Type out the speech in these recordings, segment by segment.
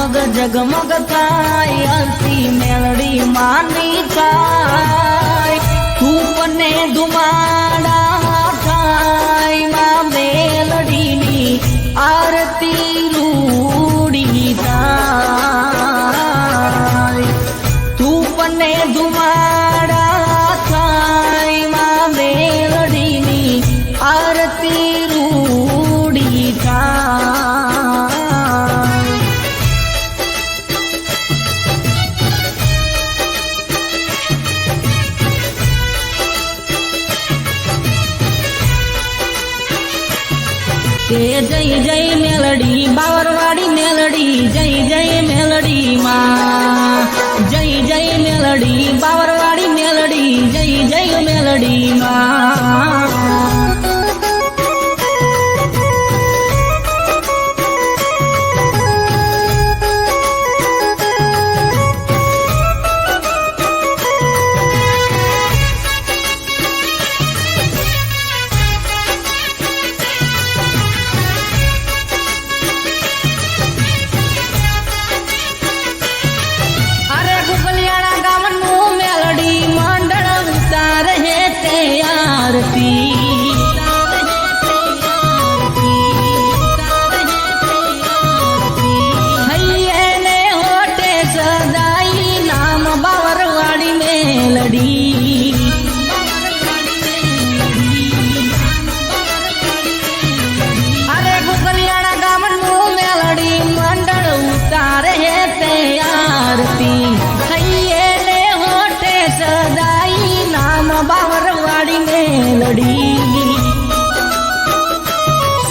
જગમગ જગમગ થાય આરતી મેલડી માની થાય ધૂપને ધુમાડા થાય માં મેલડીની આરતી રૂડી થાય ધૂપને ધુમાડા થાય માં મેલડીની આરતી રૂડી થાય જય જય મેલડી બાવરવાડી મેલડી જય જય મેલડી માં જય જય મેલડી બાવરવાડી મેલડી જય જય મેલડી માં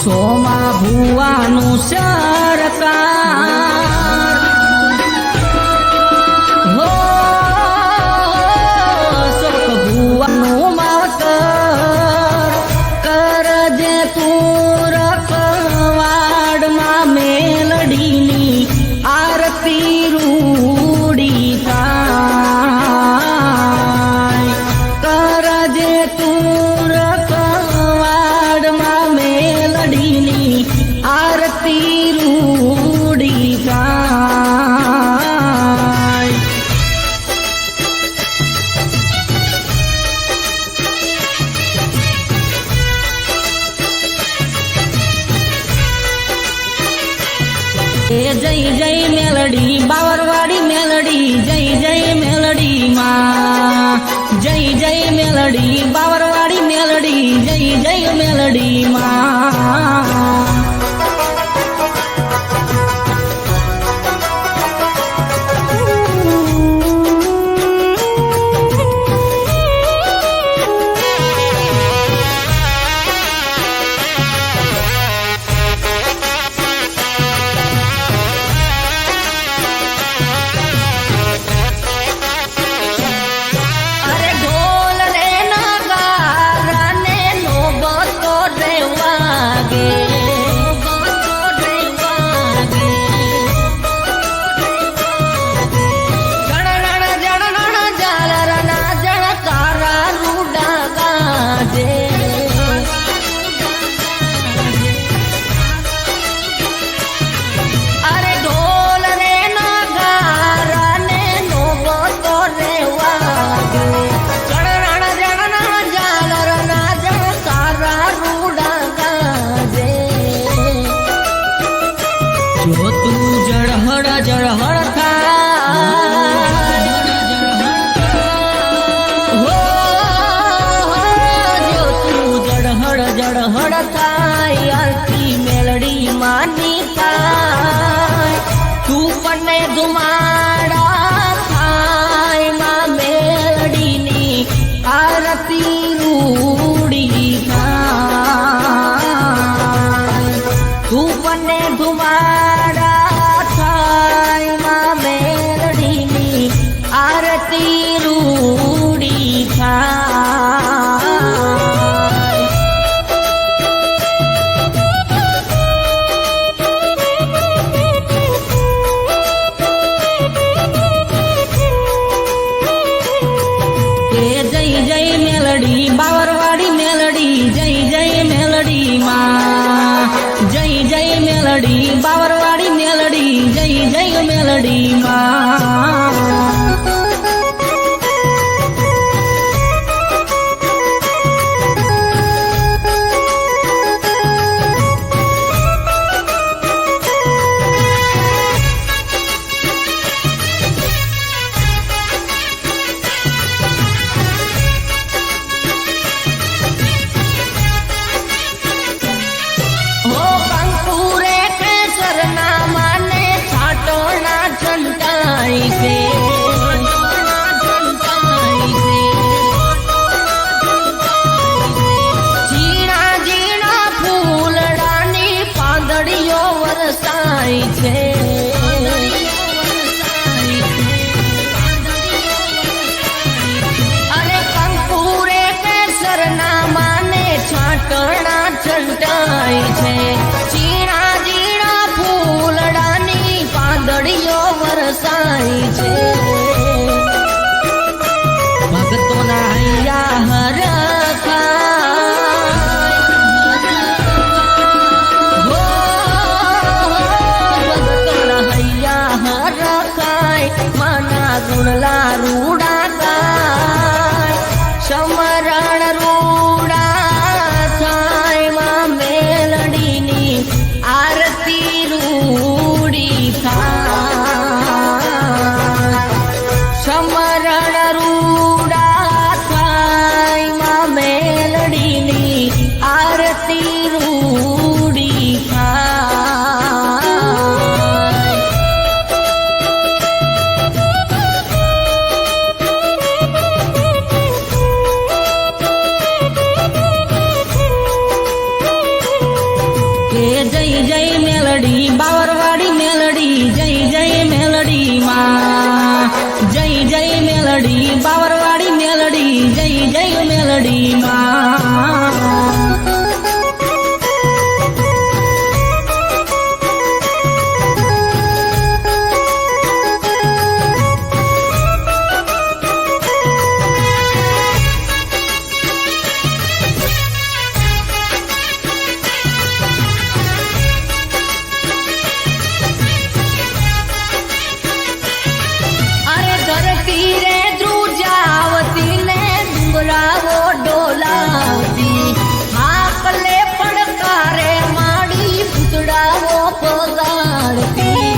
સોમા ભુવાનું સરકાર હો સુખ ભુવાનું માવતર કરજે તું રખવાડમાં મેલડીની આરતી રૂડી થાય કરજે તું રખવાડમાં મેલડીની આરતી રૂડી થાય જય જય મેલડી બાવરવાડી મેલડી જય જય મેલડી માં જય જય મેલડી બાવરવાડી મેલડી જય જય મેલડી માં જો તું જળહળ જળહળ થાય હો જો તું જળહળ જળહળ થાય આરતી મેલડી માની થાય તું પણ ધુમાડા થાય માં મેલડીની આરતી રૂડી થાય તું પણ ધુમાડા થાય માં મેલડીની આરતી રૂડી થાય જય જય મેલડી બાવરવાડી મેલડી જય જય મેલડી માં જય જય મેલડી બાવરવાડી મેલડી જય જય પાટણા છંટાય છે ચીણા જીણા ફૂલડાની પાંદડીઓ વરસાય છે ભક્તોના હૈયા હરખાય માના ગુણલા રૂડા ગાય સમરણ રૂડા થાય માં મેલડીની આરતી રૂડી થાય સમરણ રૂડા થાય માં મેલડીની આરતી રૂડી થાય જય જય મેલડી બાવરવાડી મેલડી જય જય મેલડી માં જય જય મેલડી બાવરવાડી મેલડી જય જય મેલડી માં ડોલાવતી હાકલે પડકારે માડી પૂતડાઓ પગાડતી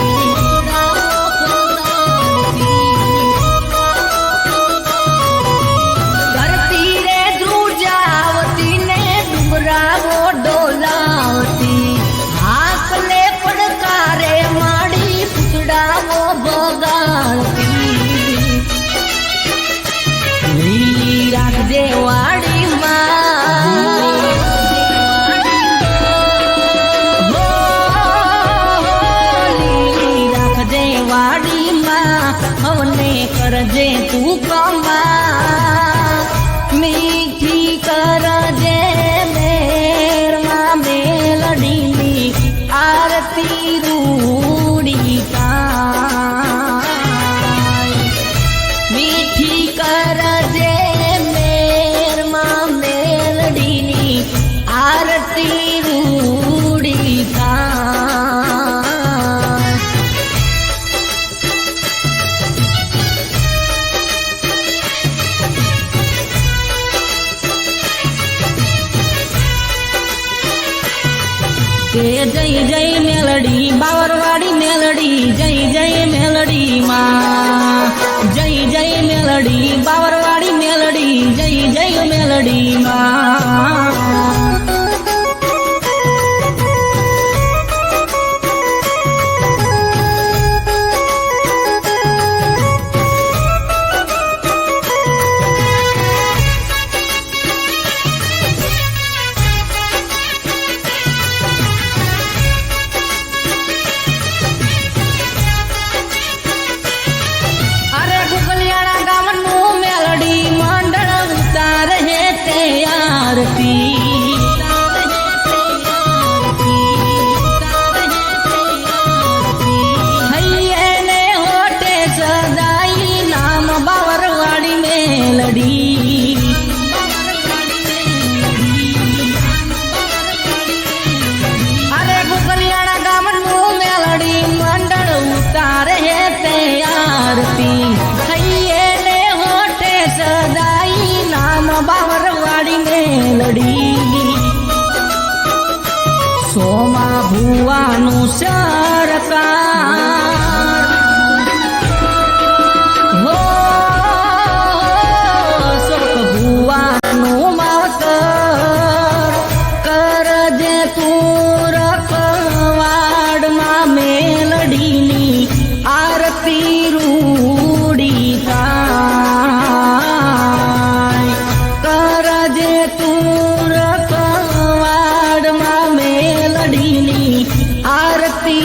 ધરતી રે ધ્રુજાવતી ને ડુંગરાઓ ડોલાવતી હાકલે પડકારે માડી પૂતડાઓ બગાડતી લીલી રાખજે વાડી લીલી રાખજે વાડીમાં હવને કરજે તું કમા મીઠી કરજે મેરમાં મેલડીની આરતી રૂડી થાય મીઠી કરજે મેરમાં મેલડીની આરતી રૂડી થાય જય જય મેલડી બાવરવાડી મેલડી જય જય મેલડી માં જય જય મેલડી બાવરવાડી મેલડી જય જય મેલડી માં હૈયે હોટે સદાઈ નામ બાવરવાડી મેલડી અરે ગુગલિયાણા ગામનું મેલડી મંડળ ઉતારે તે આરતી હૈયે હોટે સદાઈ નામ બાવરવાડી મેલડી સોમા ભુવાનું સરકાર હો શોક ભુવાનું માવતર કરજે તું રખવાડમાં મેલડીની આરતી રૂડી થાય કરજે તું રખવાડમાં મેલડીની આરતી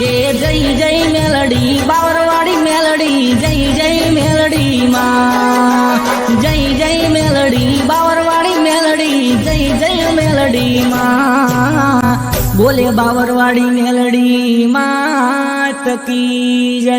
જય જય મેલડી બાવરવાડી મેલડી જય જય મેલડી માં જય જય મેલડી બાવરવાડી મેલડી જય જય મેલડી માં બોલે બાવરવાડી મેલડી માં તકી જય